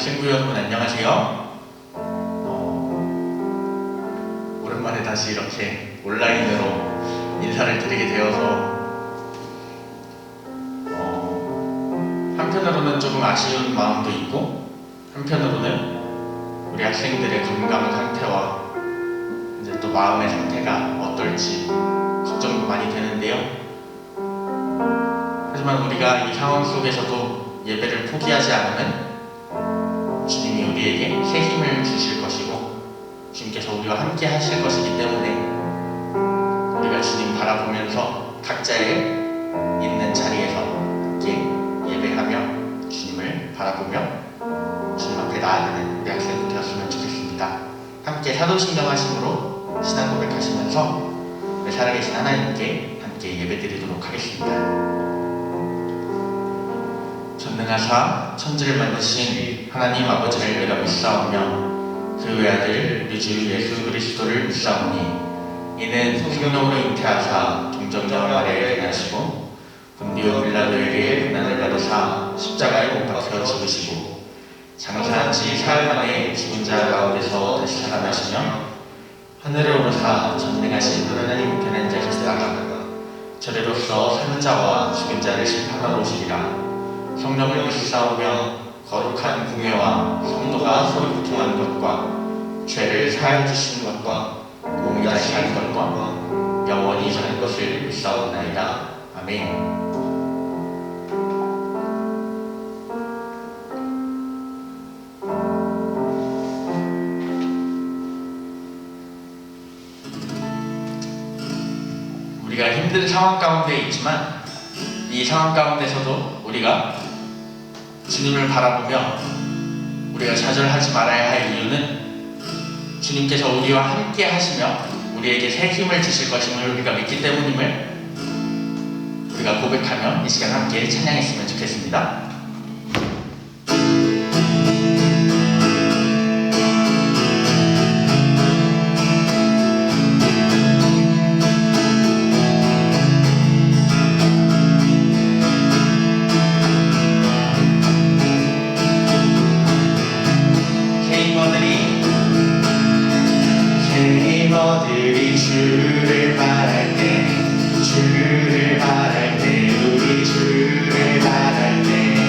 학생부 여러분 안녕하세요. 오랜만에 다시 이렇게 온라인으로 인사를 드리게 되어서 한편으로는 조금 아쉬운 마음도 있고, 한편으로는 우리 학생들의 건강 상태와 이제 또 마음의 상태가 어떨지 걱정도 많이 되는데요. 하지만 우리가 이 상황 속에서도 예배를 포기하지 않으면 주님이 우리에게 새 힘을 주실 것이고, 주님께서 우리와 함께 하실 것이기 때문에 우리가 주님 바라보면서 각자의 있는 자리에서 함께 예배하며 주님을 바라보며 주님 앞에 나아가는 우리 학생들 되었으면 좋겠습니다. 함께 사도신경하심으로 신앙 고백하시면서 우리 살아계신 하나님께 함께 예배드리도록 하겠습니다. 전능하사 천지를 만드신 하나님 아버지를 내가 믿사오며 그 외아들 우리 주 예수 그리스도를 믿사오니 이는 성령으로 잉태하사 동정녀 마리아에 태어나시고 본디오 빌라도에게 고난을 받으사 십자가에 못 박혀 죽으시고 장사한 지 사흘 만에 죽은 자 가운데서 다시 살아나시며 하늘에 오르사 전능하신 하나님 우편한 자에서 나아가 저리로서 사는 자와 죽은 자를 심판하러 오시리라. 성령을 믿사오며 거룩한 궁예와 성도가 서로 교통하는 것과 죄를 사하여 주시는 것과 몸이 다시 하는 것과 영원히 사는 것을 믿사오나이다. 아멘. 우리가 힘든 상황 가운데 있지만 이 상황 가운데서도 우리가 주님을 바라보며 우리가 좌절하지 말아야 할 이유는 주님께서 우리와 함께 하시며 우리에게 새 힘을 주실 것임을 우리가 믿기 때문임을 우리가 고백하며 이 시간 함께 찬양했으면 좋겠습니다. 세이머들이 주를 바랄 때, 주를 바랄 때, 우리 주를 바랄 때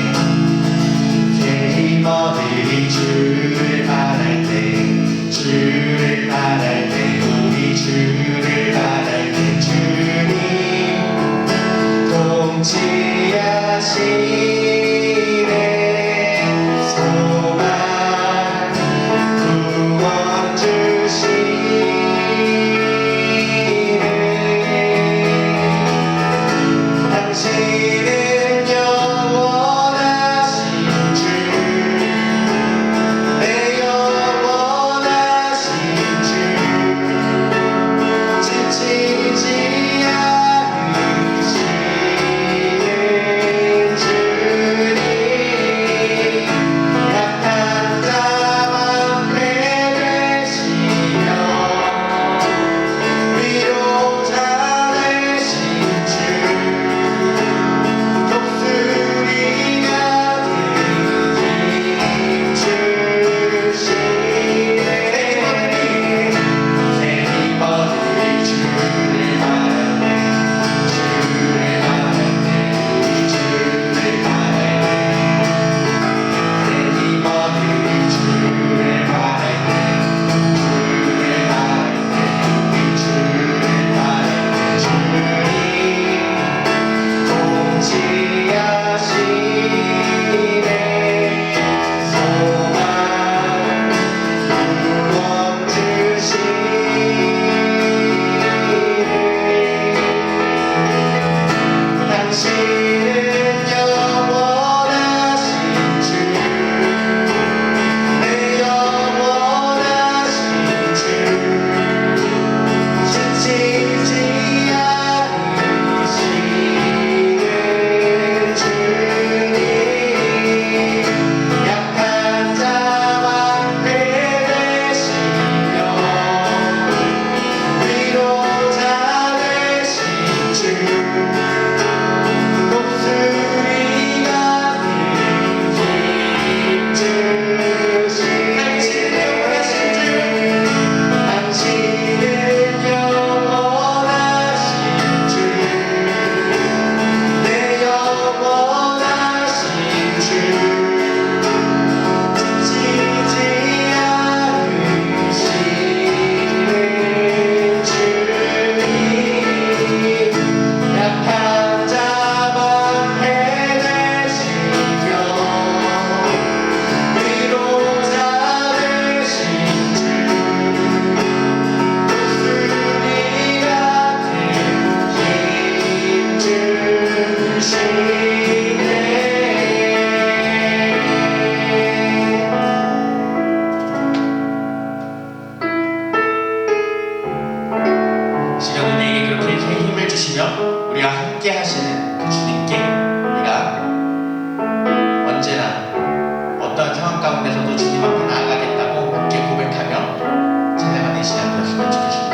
주시며 우리가 함께 하시는 그 주님께 우리가 언제나 어떠한 상황 가운데서도 주님 앞에 나아가겠다고 함께 고백하며 찬양하는 시간 되었으면 좋겠습니다.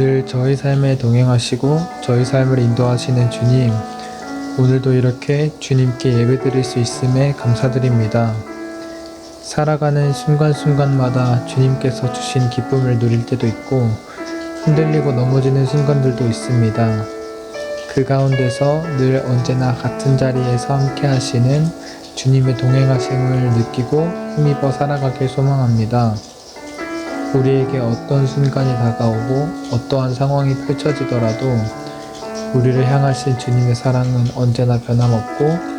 늘 저희 삶에 동행하시고 저희 삶을 인도하시는 주님, 오늘도 이렇게 주님께 예배드릴 수 있음에 감사드립니다. 살아가는 순간순간마다 주님께서 주신 기쁨을 누릴 때도 있고 흔들리고 넘어지는 순간들도 있습니다. 그 가운데서 늘 언제나 같은 자리에서 함께 하시는 주님의 동행하심을 느끼고 힘입어 살아가길 소망합니다. 우리에게 어떤 순간이 다가오고 어떠한 상황이 펼쳐지더라도 우리를 향하신 주님의 사랑은 언제나 변함없고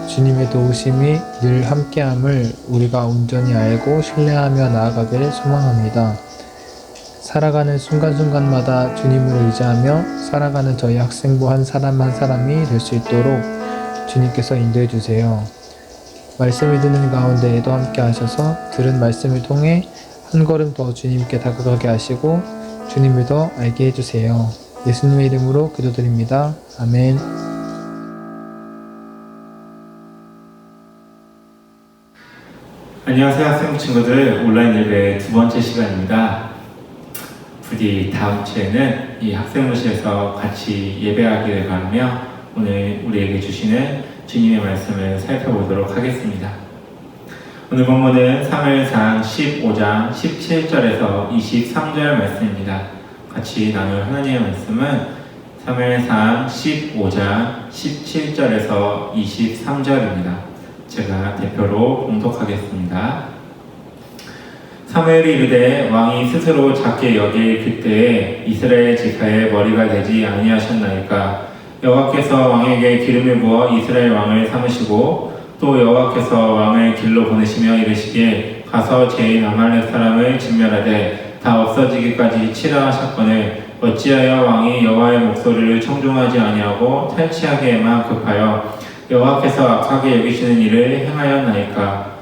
주님의 도우심이 늘 함께함을 우리가 온전히 알고 신뢰하며 나아가길 소망합니다. 살아가는 순간순간마다 주님을 의지하며 살아가는 저희 학생부 한 사람 한 사람이 될 수 있도록 주님께서 인도해 주세요. 말씀을 듣는 가운데에도 함께 하셔서 들은 말씀을 통해 한 걸음 더 주님께 다가가게 하시고 주님을 더 알게 해주세요. 예수님의 이름으로 기도드립니다. 아멘. 안녕하세요 학생 친구들, 온라인 예배 두 번째 시간입니다. 부디 다음 주에는 이 학생부실에서 같이 예배하기를 바라며 오늘 우리에게 주시는 주님의 말씀을 살펴보도록 하겠습니다. 오늘 본문은 사무엘상 15장 17절에서 23절 말씀입니다. 같이 나눌 하나님의 말씀은 사무엘상 15장 17절에서 23절입니다. 제가 대표로 봉독하겠습니다. 사무엘이 이르되 왕이 스스로 작게 여길 그때에 이스라엘 지파의 머리가 되지 아니하셨나이까. 여호와께서 왕에게 기름을 부어 이스라엘 왕을 삼으시고 또 여호와께서 왕을 길로 보내시며 이르시기에 가서 죄인 아말렉 사람을 진멸하되 다 없어지기까지 치라 사건을 어찌하여 왕이 여호와의 목소리를 청종하지 아니하고 탈취하기에만 급하여 여호와께서 악하게 여기시는 일을 행하였나이까.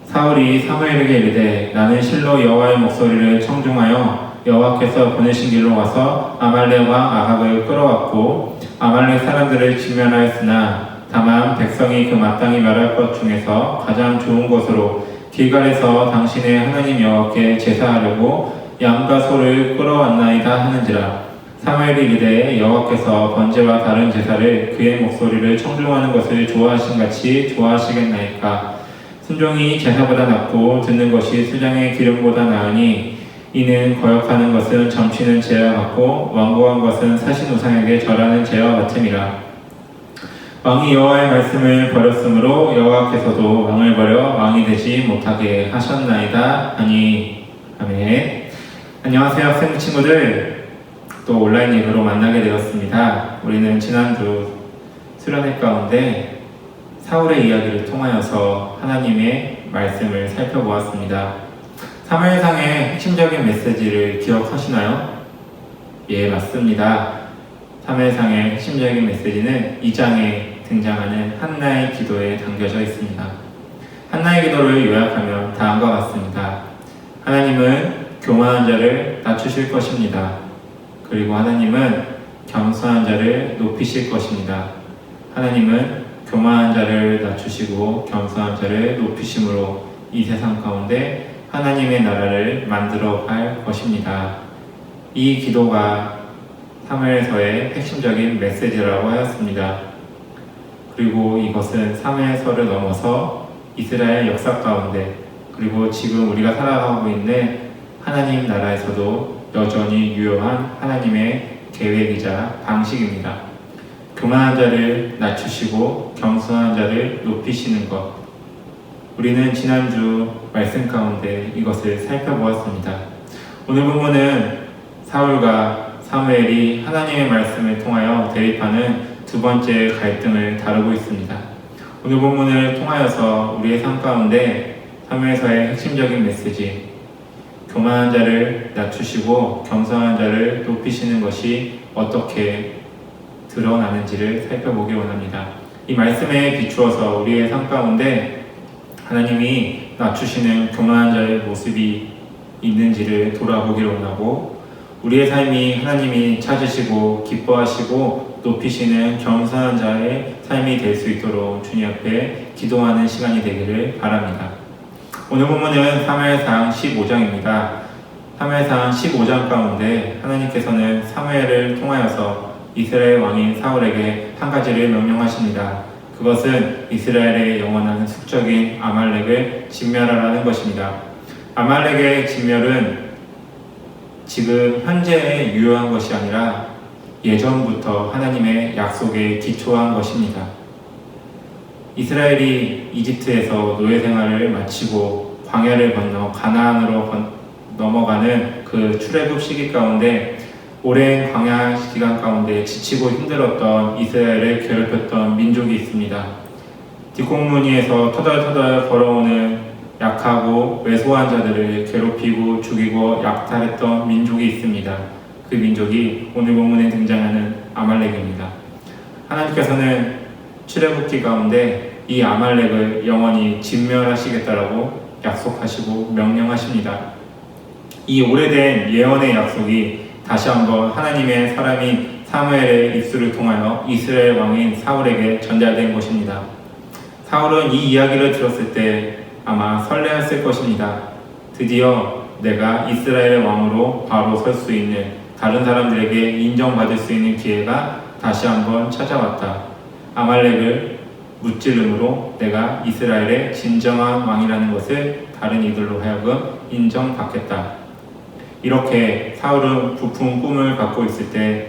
사울이 사무엘에게 이르되 나는 실로 여호와의 목소리를 청종하여 여호와께서 보내신 길로 와서 아말렉 왕 아합을 끌어왔고 아말렉 사람들을 진멸하였으나 다만 백성이 그 마땅히 말할 것 중에서 가장 좋은 것으로 길갈에서 당신의 하나님 여호와께 제사하려고 양과 소를 끌어왔나이다 하는지라. 사무엘이 이르되 여호와께서 번제와 다른 제사를 그의 목소리를 청종하는 것을 좋아하신 같이 좋아하시겠나이까. 순종이 제사보다 낫고 듣는 것이 수장의 기름보다 나으니 이는 거역하는 것은 점치는 죄와 같고 완고한 것은 사신 우상에게 절하는 죄와 같음이라. 왕이 여호와의 말씀을 버렸으므로 여호와께서도 왕을 버려 왕이 되지 못하게 하셨나이다 하니. 아멘. 안녕하세요 학생 친구들, 또 온라인 예배로 만나게 되었습니다. 우리는 지난주 수련회 가운데 사울의 이야기를 통하여서 하나님의 말씀을 살펴보았습니다. 사무엘상의 핵심적인 메시지를 기억하시나요? 예, 맞습니다. 사무엘상의 핵심적인 메시지는 2장에 등장하는 한나의 기도에 담겨져 있습니다. 한나의 기도를 요약하면 다음과 같습니다. 하나님은 교만한 자를 낮추실 것입니다. 그리고 하나님은 겸손한 자를 높이실 것입니다. 하나님은 교만한 자를 낮추시고 겸손한 자를 높이심으로 이 세상 가운데 하나님의 나라를 만들어 갈 것입니다. 이 기도가 사무엘서의 핵심적인 메시지라고 하였습니다. 그리고 이것은 사무엘서를 넘어서 이스라엘 역사 가운데 그리고 지금 우리가 살아가고 있는 하나님 나라에서도 여전히 유효한 하나님의 계획이자 방식입니다. 교만한 자를 낮추시고 겸손한 자를 높이시는 것. 우리는 지난주 말씀 가운데 이것을 살펴보았습니다. 오늘 본문은 사울과 사무엘이 하나님의 말씀을 통하여 대립하는 두 번째 갈등을 다루고 있습니다. 오늘 본문을 통하여서 우리의 삶 가운데 사무엘서의 핵심적인 메시지, 교만한 자를 낮추시고 겸손한 자를 높이시는 것이 어떻게 드러나는지를 살펴보기 원합니다. 이 말씀에 비추어서 우리의 삶 가운데 하나님이 낮추시는 교만한 자의 모습이 있는지를 돌아보기를 원하고 우리의 삶이 하나님이 찾으시고 기뻐하시고 높이시는 겸손한 자의 삶이 될 수 있도록 주님 앞에 기도하는 시간이 되기를 바랍니다. 오늘 본문은 사무엘상 15장입니다. 사무엘상 15장 가운데 하나님께서는 사무엘을 통하여서 이스라엘 왕인 사울에게 한 가지를 명령하십니다. 그것은 이스라엘의 영원한 숙적인 아말렉을 진멸하라는 것입니다. 아말렉의 진멸은 지금 현재에 유효한 것이 아니라 예전부터 하나님의 약속에 기초한 것입니다. 이스라엘이 이집트에서 노예 생활을 마치고 광야를 건너 가나안으로 넘어가는 그 출애굽 시기 가운데 오랜 광야 기간 가운데 지치고 힘들었던 이스라엘을 괴롭혔던 민족이 있습니다. 뒷공무니에서 터덜터덜 걸어오는 약하고 왜소한 자들을 괴롭히고 죽이고 약탈했던 민족이 있습니다. 그 민족이 오늘 본문에 등장하는 아말렉입니다. 하나님께서는 출애굽기 가운데 이 아말렉을 영원히 진멸하시겠다라고 약속하시고 명령하십니다. 이 오래된 예언의 약속이 다시 한번 하나님의 사람인 사무엘의 입술을 통하여 이스라엘 왕인 사울에게 전달된 것입니다. 사울은 이 이야기를 들었을 때 아마 설레었을 것입니다. 드디어 내가 이스라엘의 왕으로 바로 설 수 있는, 다른 사람들에게 인정받을 수 있는 기회가 다시 한번 찾아왔다. 아말렉을 무찌름으로 내가 이스라엘의 진정한 왕이라는 것을 다른 이들로 하여금 인정받겠다. 이렇게 사울은 부푼 꿈을 갖고 있을 때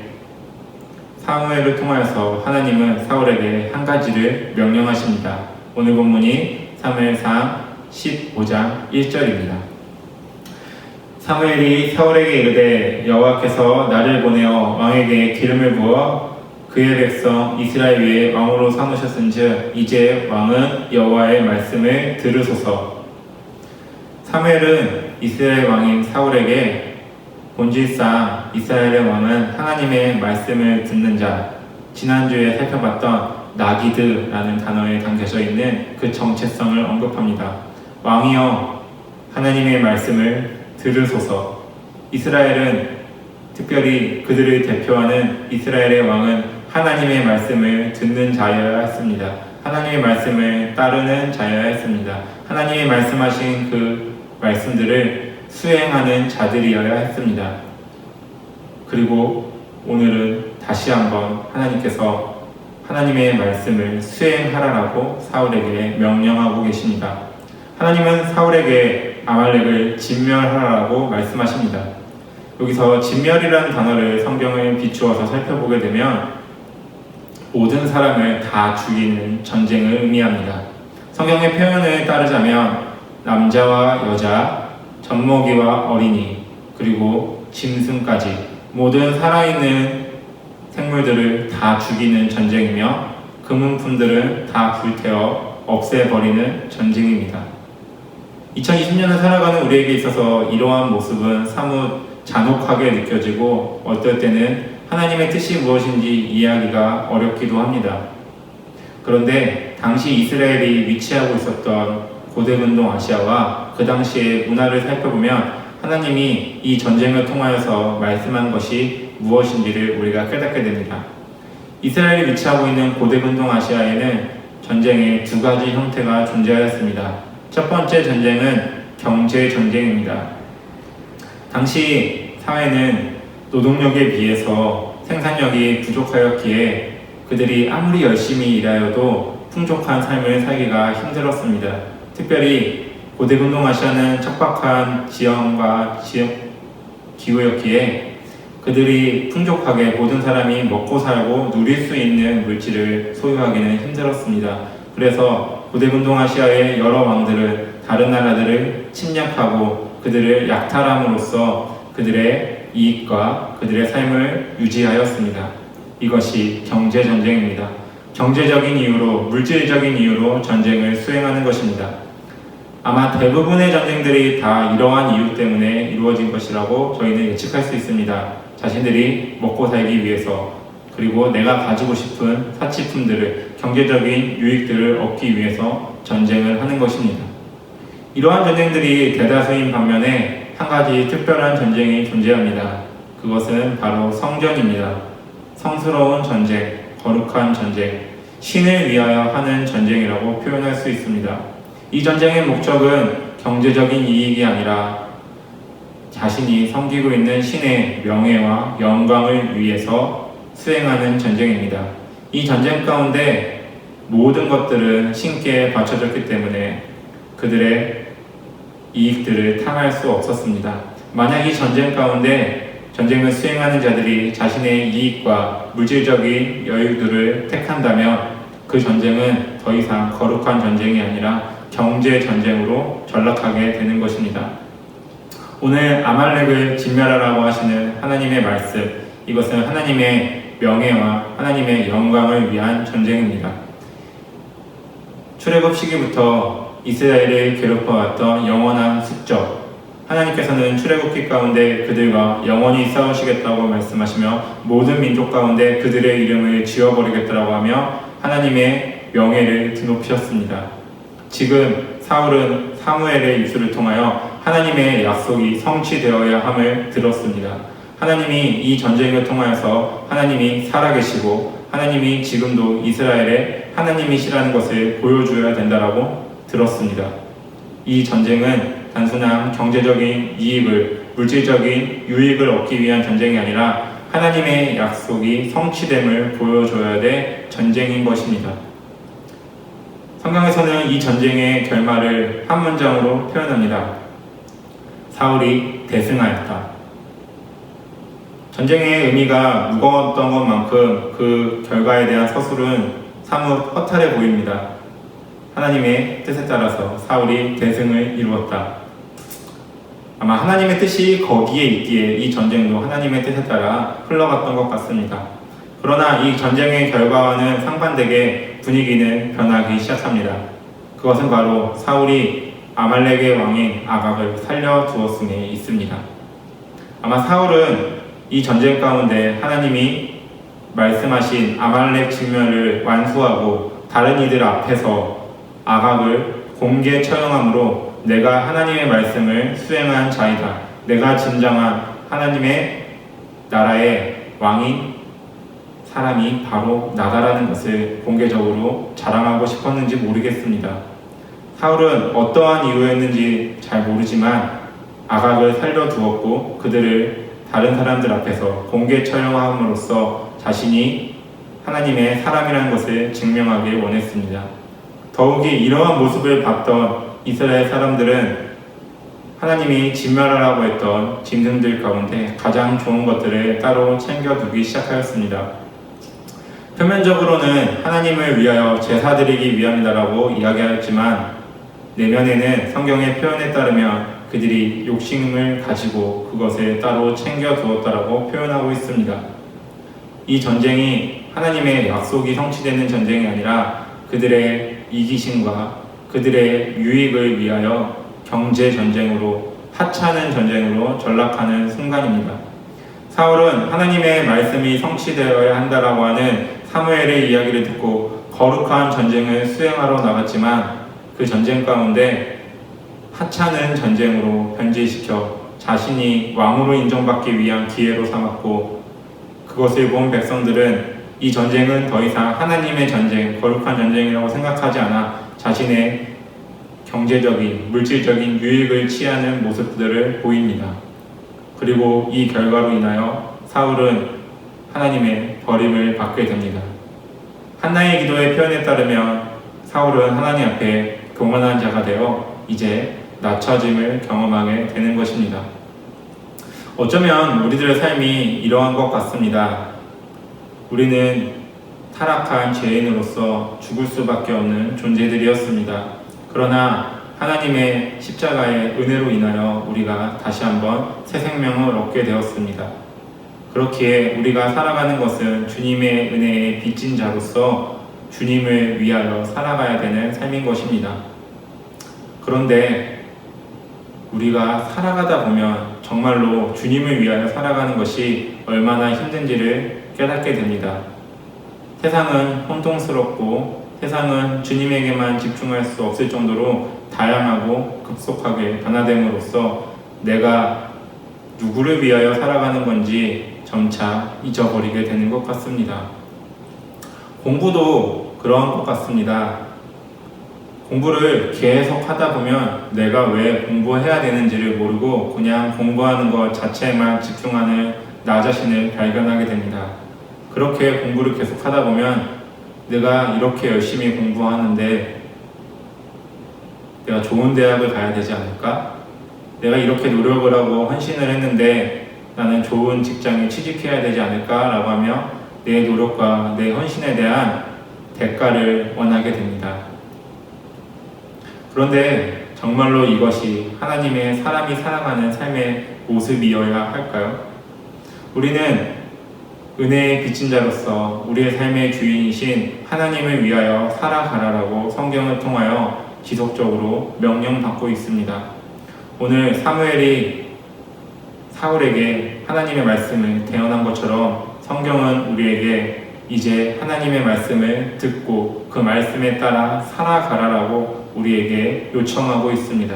사무엘을 통하여서 하나님은 사울에게 한 가지를 명령하십니다. 오늘 본문이 사무엘상 15장 1절입니다. 사무엘이 사울에게 이르되 여호와께서 나를 보내어 왕에게 기름을 부어 그의 백성 이스라엘 위에 왕으로 삼으셨은즉 이제 왕은 여호와의 말씀을 들으소서. 사무엘은 이스라엘 왕인 사울에게 본질상 이스라엘의 왕은 하나님의 말씀을 듣는 자, 지난주에 살펴봤던 나기드라는 단어에 담겨져 있는 그 정체성을 언급합니다. 왕이여 하나님의 말씀을 들으소서. 이스라엘은 특별히 그들을 대표하는 이스라엘의 왕은 하나님의 말씀을 듣는 자여야 했습니다. 하나님의 말씀을 따르는 자여야 했습니다. 하나님의 말씀하신 그 말씀들을 수행하는 자들이어야 했습니다. 그리고 오늘은 다시 한번 하나님께서 하나님의 말씀을 수행하라라고 사울에게 명령하고 계십니다. 하나님은 사울에게 아말렉을 진멸하라고 말씀하십니다. 여기서 진멸이라는 단어를 성경에 비추어서 살펴보게 되면 모든 사람을 다 죽이는 전쟁을 의미합니다. 성경의 표현을 따르자면 남자와 여자, 젖먹이와 어린이, 그리고 짐승까지 모든 살아있는 생물들을 다 죽이는 전쟁이며 그 문품들은 다 불태워 없애버리는 전쟁입니다. 2020년을 살아가는 우리에게 있어서 이러한 모습은 사뭇 잔혹하게 느껴지고 어떨 때는 하나님의 뜻이 무엇인지 이해하기가 어렵기도 합니다. 그런데 당시 이스라엘이 위치하고 있었던 고대근동 아시아와 그 당시의 문화를 살펴보면 하나님이 이 전쟁을 통하여서 말씀한 것이 무엇인지를 우리가 깨닫게 됩니다. 이스라엘이 위치하고 있는 고대근동 아시아에는 전쟁의 두 가지 형태가 존재하였습니다. 첫 번째 전쟁은 경제 전쟁입니다. 당시 사회는 노동력에 비해서 생산력이 부족하였기에 그들이 아무리 열심히 일하여도 풍족한 삶을 살기가 힘들었습니다. 특별히 고대근동 아시아는 척박한 지형과 기후였기에 그들이 풍족하게 모든 사람이 먹고 살고 누릴 수 있는 물질을 소유하기는 힘들었습니다. 그래서 고대근동 아시아의 여러 왕들은 다른 나라들을 침략하고 그들을 약탈함으로써 그들의 이익과 그들의 삶을 유지하였습니다. 이것이 경제전쟁입니다. 경제적인 이유로, 물질적인 이유로 전쟁을 수행하는 것입니다. 아마 대부분의 전쟁들이 다 이러한 이유 때문에 이루어진 것이라고 저희는 예측할 수 있습니다. 자신들이 먹고 살기 위해서, 그리고 내가 가지고 싶은 사치품들을, 경제적인 유익들을 얻기 위해서 전쟁을 하는 것입니다. 이러한 전쟁들이 대다수인 반면에 한 가지 특별한 전쟁이 존재합니다. 그것은 바로 성전입니다. 성스러운 전쟁, 거룩한 전쟁, 신을 위하여 하는 전쟁이라고 표현할 수 있습니다. 이 전쟁의 목적은 경제적인 이익이 아니라 자신이 섬기고 있는 신의 명예와 영광을 위해서 수행하는 전쟁입니다. 이 전쟁 가운데 모든 것들은 신께 바쳐졌기 때문에 그들의 이익들을 탐할 수 없었습니다. 만약 이 전쟁 가운데 전쟁을 수행하는 자들이 자신의 이익과 물질적인 여유들을 택한다면 그 전쟁은 더 이상 거룩한 전쟁이 아니라 경제 전쟁으로 전락하게 되는 것입니다. 오늘 아말렉을 진멸하라고 하시는 하나님의 말씀, 이것은 하나님의 명예와 하나님의 영광을 위한 전쟁입니다. 출애굽 시기부터 이스라엘을 괴롭혀왔던 영원한 숙적, 하나님께서는 출애굽기 가운데 그들과 영원히 싸우시겠다고 말씀하시며 모든 민족 가운데 그들의 이름을 지워버리겠다고 하며 하나님의 명예를 드높이셨습니다. 지금 사울은 사무엘의 입술을 통하여 하나님의 약속이 성취되어야 함을 들었습니다. 하나님이 이 전쟁을 통하여서 하나님이 살아계시고 하나님이 지금도 이스라엘의 하나님이시라는 것을 보여줘야 된다라고 들었습니다. 이 전쟁은 단순한 경제적인 이익을, 물질적인 유익을 얻기 위한 전쟁이 아니라 하나님의 약속이 성취됨을 보여줘야 될 전쟁인 것입니다. 성경에서는 이 전쟁의 결말을 한 문장으로 표현합니다. 사울이 대승하였다. 전쟁의 의미가 무거웠던 것만큼 그 결과에 대한 서술은 사뭇 허탈해 보입니다. 하나님의 뜻에 따라서 사울이 대승을 이루었다. 아마 하나님의 뜻이 거기에 있기에 이 전쟁도 하나님의 뜻에 따라 흘러갔던 것 같습니다. 그러나 이 전쟁의 결과와는 상반되게 분위기는 변하기 시작합니다. 그것은 바로 사울이 아말렉의 왕인 아각을 살려두었음에 있습니다. 아마 사울은 이 전쟁 가운데 하나님이 말씀하신 아말렉 진멸을 완수하고 다른 이들 앞에서 아각을 공개 처형함으로 내가 하나님의 말씀을 수행한 자이다. 내가 진정한 하나님의 나라의 왕인 사람이 바로 나다라는 것을 공개적으로 자랑하고 싶었는지 모르겠습니다. 사울은 어떠한 이유였는지 잘 모르지만 아각을 살려두었고 그들을 다른 사람들 앞에서 공개 처형함으로써 자신이 하나님의 사람이라는 것을 증명하길 원했습니다. 더욱이 이러한 모습을 봤던 이스라엘 사람들은 하나님이 진멸하라고 했던 짐승들 가운데 가장 좋은 것들을 따로 챙겨두기 시작하였습니다. 표면적으로는 하나님을 위하여 제사 드리기 위함이다라고 이야기하였지만 내면에는 성경의 표현에 따르면 그들이 욕심을 가지고 그것을 따로 챙겨두었다라고 표현하고 있습니다. 이 전쟁이 하나님의 약속이 성취되는 전쟁이 아니라 그들의 이기심과 그들의 유익을 위하여 경제 전쟁으로 하찮은 전쟁으로 전락하는 순간입니다. 사울은 하나님의 말씀이 성취되어야 한다라고 하는 사무엘의 이야기를 듣고 거룩한 전쟁을 수행하러 나갔지만 그 전쟁 가운데 하찮은 전쟁으로 변질시켜 자신이 왕으로 인정받기 위한 기회로 삼았고 그것을 본 백성들은 이 전쟁은 더 이상 하나님의 전쟁, 거룩한 전쟁이라고 생각하지 않아 자신의 경제적인, 물질적인 유익을 취하는 모습들을 보입니다. 그리고 이 결과로 인하여 사울은 하나님의 버림을 받게 됩니다. 한나의 기도의 표현에 따르면 사울은 하나님 앞에 교만한 자가 되어 이제 낮춰짐을 경험하게 되는 것입니다. 어쩌면 우리들의 삶이 이러한 것 같습니다. 우리는 타락한 죄인으로서 죽을 수밖에 없는 존재들이었습니다. 그러나 하나님의 십자가의 은혜로 인하여 우리가 다시 한번 새 생명을 얻게 되었습니다. 그렇기에 우리가 살아가는 것은 주님의 은혜에 빚진 자로서 주님을 위하여 살아가야 되는 삶인 것입니다. 그런데 우리가 살아가다 보면 정말로 주님을 위하여 살아가는 것이 얼마나 힘든지를 깨닫게 됩니다. 세상은 혼동스럽고 세상은 주님에게만 집중할 수 없을 정도로 다양하고 급속하게 변화됨으로써 내가 누구를 위하여 살아가는 건지 점차 잊어버리게 되는 것 같습니다. 공부도 그러한 것 같습니다. 공부를 계속 하다 보면 내가 왜 공부해야 되는지를 모르고 그냥 공부하는 것 자체에만 집중하는 나 자신을 발견하게 됩니다. 그렇게 공부를 계속 하다 보면 내가 이렇게 열심히 공부하는데 내가 좋은 대학을 가야 되지 않을까? 내가 이렇게 노력을 하고 헌신을 했는데 나는 좋은 직장에 취직해야 되지 않을까? 라고 하며 내 노력과 내 헌신에 대한 대가를 원하게 됩니다. 그런데 정말로 이것이 하나님의 사람이 살아가는 삶의 모습이어야 할까요? 우리는 은혜의 빚진 자로서 우리의 삶의 주인이신 하나님을 위하여 살아가라라고 성경을 통하여 지속적으로 명령받고 있습니다. 오늘 사무엘이 사울에게 하나님의 말씀을 대언한 것처럼 성경은 우리에게 이제 하나님의 말씀을 듣고 그 말씀에 따라 살아가라라고 우리에게 요청하고 있습니다.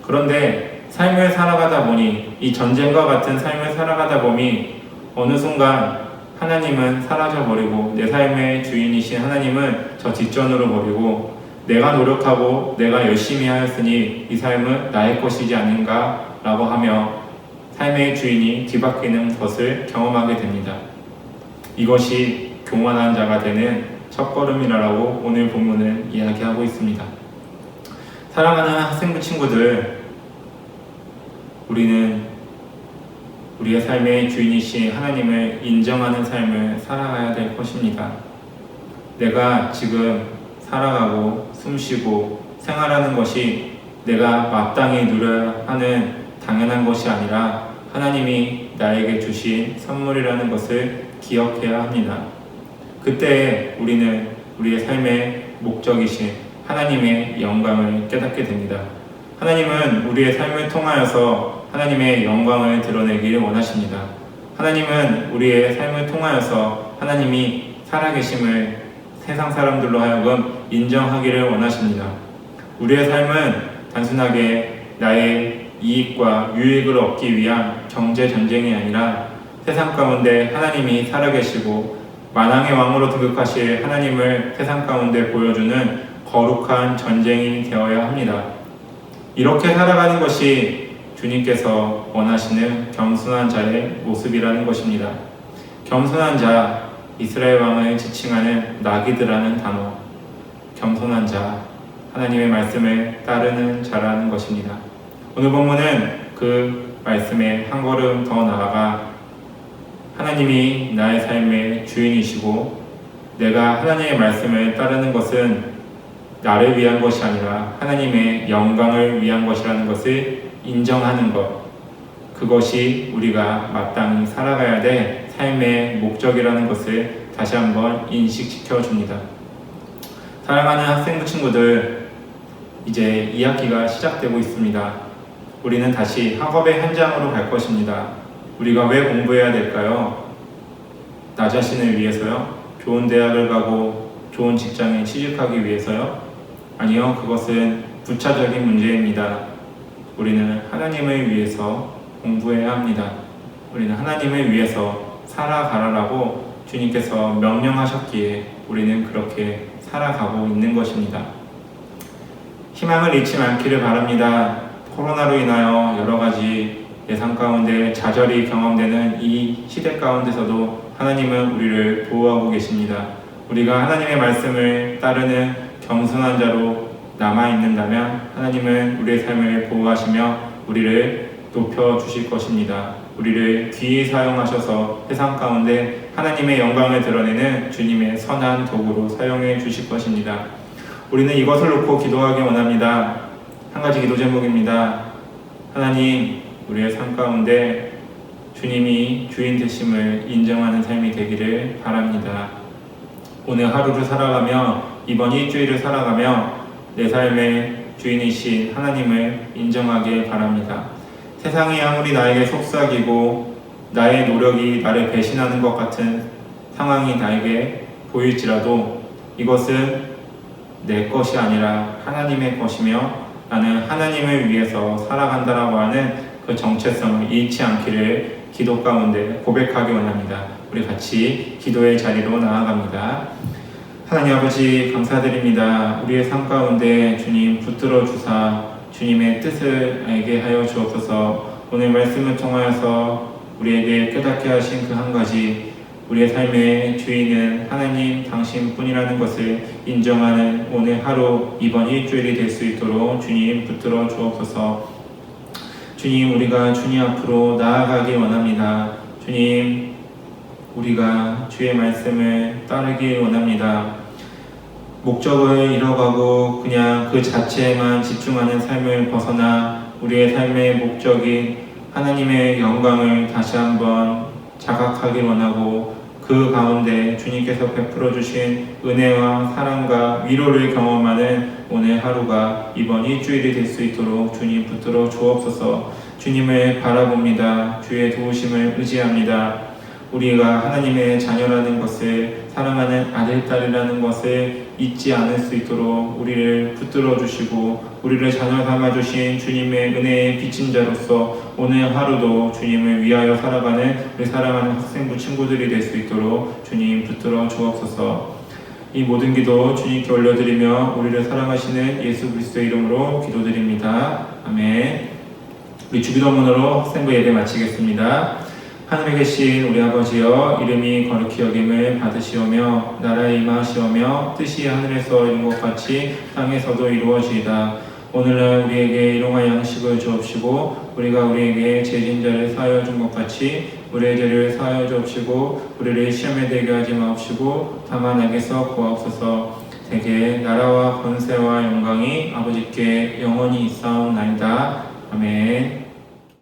그런데 삶을 살아가다 보니 이 전쟁과 같은 삶을 살아가다 보니 어느 순간 하나님은 사라져버리고 내 삶의 주인이신 하나님은 저 뒷전으로 버리고 내가 노력하고 내가 열심히 하였으니 이 삶은 나의 것이지 아닌가 라고 하며 삶의 주인이 뒤바뀌는 것을 경험하게 됩니다. 이것이 교만한 자가 되는 첫걸음이라고 오늘 본문은 이야기하고 있습니다. 사랑하는 학생부 친구들, 우리는 우리의 삶의 주인이신 하나님을 인정하는 삶을 살아가야 될 것입니다. 내가 지금 살아가고 숨쉬고 생활하는 것이 내가 마땅히 누려야 하는 당연한 것이 아니라 하나님이 나에게 주신 선물이라는 것을 기억해야 합니다. 그때 우리는 우리의 삶의 목적이신 하나님의 영광을 깨닫게 됩니다. 하나님은 우리의 삶을 통하여서 하나님의 영광을 드러내기를 원하십니다. 하나님은 우리의 삶을 통하여서 하나님이 살아계심을 세상 사람들로 하여금 인정하기를 원하십니다. 우리의 삶은 단순하게 나의 이익과 유익을 얻기 위한 경제 전쟁이 아니라 세상 가운데 하나님이 살아계시고 만왕의 왕으로 등극하실 하나님을 세상 가운데 보여주는 거룩한 전쟁이 되어야 합니다. 이렇게 살아가는 것이 주님께서 원하시는 겸손한 자의 모습이라는 것입니다. 겸손한 자, 이스라엘 왕을 지칭하는 나기드라는 단어, 겸손한 자, 하나님의 말씀을 따르는 자라는 것입니다. 오늘 본문은 그 말씀에 한 걸음 더 나아가 하나님이 나의 삶의 주인이시고 내가 하나님의 말씀을 따르는 것은 나를 위한 것이 아니라 하나님의 영광을 위한 것이라는 것을 인정하는 것, 그것이 우리가 마땅히 살아가야 될 삶의 목적이라는 것을 다시 한번 인식시켜 줍니다. 사랑하는 학생부 친구들, 이제 2학기가 시작되고 있습니다. 우리는 다시 학업의 현장으로 갈 것입니다. 우리가 왜 공부해야 될까요? 나 자신을 위해서요? 좋은 대학을 가고 좋은 직장에 취직하기 위해서요? 아니요, 그것은 부차적인 문제입니다. 우리는 하나님을 위해서 공부해야 합니다. 우리는 하나님을 위해서 살아가라라고 주님께서 명령하셨기에 우리는 그렇게 살아가고 있는 것입니다. 희망을 잃지 않기를 바랍니다. 코로나로 인하여 여러 가지 예상 가운데 좌절이 경험되는 이 시대 가운데서도 하나님은 우리를 보호하고 계십니다. 우리가 하나님의 말씀을 따르는 겸손한 자로 남아있는다면 하나님은 우리의 삶을 보호하시며 우리를 높여주실 것입니다. 우리를 귀히 사용하셔서 세상 가운데 하나님의 영광을 드러내는 주님의 선한 도구로 사용해 주실 것입니다. 우리는 이것을 놓고 기도하기 원합니다. 한 가지 기도 제목입니다. 하나님, 우리의 삶 가운데 주님이 주인 되심을 인정하는 삶이 되기를 바랍니다. 오늘 하루를 살아가며 이번 일주일을 살아가며 내 삶의 주인이신 하나님을 인정하길 바랍니다. 세상이 아무리 나에게 속삭이고 나의 노력이 나를 배신하는 것 같은 상황이 나에게 보일지라도 이것은 내 것이 아니라 하나님의 것이며 나는 하나님을 위해서 살아간다라고 하는 그 정체성을 잃지 않기를 기도 가운데 고백하기 원합니다. 우리 같이 기도의 자리로 나아갑니다. 하나님 아버지 감사드립니다. 우리의 삶 가운데 주님 붙들어 주사 주님의 뜻을 알게 하여 주옵소서. 오늘 말씀을 통하여서 우리에게 깨닫게 하신 그 한 가지, 우리의 삶의 주인은 하나님 당신뿐이라는 것을 인정하는 오늘 하루, 이번 일주일이 될 수 있도록 주님 붙들어 주옵소서. 주님, 우리가 주님 앞으로 나아가기 원합니다. 주님, 우리가 주의 말씀을 따르길 원합니다. 목적을 잃어가고 그냥 그 자체에만 집중하는 삶을 벗어나 우리의 삶의 목적인 하나님의 영광을 다시 한번 자각하길 원하고, 그 가운데 주님께서 베풀어 주신 은혜와 사랑과 위로를 경험하는 오늘 하루가 이번 일주일이 될 수 있도록 주님 붙들어 주옵소서. 주님을 바라봅니다. 주의 도우심을 의지합니다. 우리가 하나님의 자녀라는 것을, 사랑하는 아들, 딸이라는 것을 잊지 않을 수 있도록 우리를 붙들어 주시고 우리를 자녀 삼아 주신 주님의 은혜의 빚진 자로서 오늘 하루도 주님을 위하여 살아가는 우리 사랑하는 학생부 친구들이 될 수 있도록 주님 붙들어 주옵소서. 이 모든 기도 주님께 올려드리며 우리를 사랑하시는 예수 그리스도의 이름으로 기도드립니다. 아멘. 우리 주기도문으로 학생부 예배 마치겠습니다. 하늘에 계신 우리 아버지여, 이름이 거룩히 여김을 받으시오며 나라에 임하시오며 뜻이 하늘에서 이룬 것 같이 땅에서도 이루어지이다. 오늘날 우리에게 일용할 양식을 주옵시고 우리가 우리에게 죄진 자를 사하여 준 것 같이 우리의 죄를 사하여 주옵시고 우리를 시험에 들게 하지 마옵시고 다만 악에서 구하옵소서. 대개 나라와 권세와 영광이 아버지께 영원히 있사옵나이다. 아멘.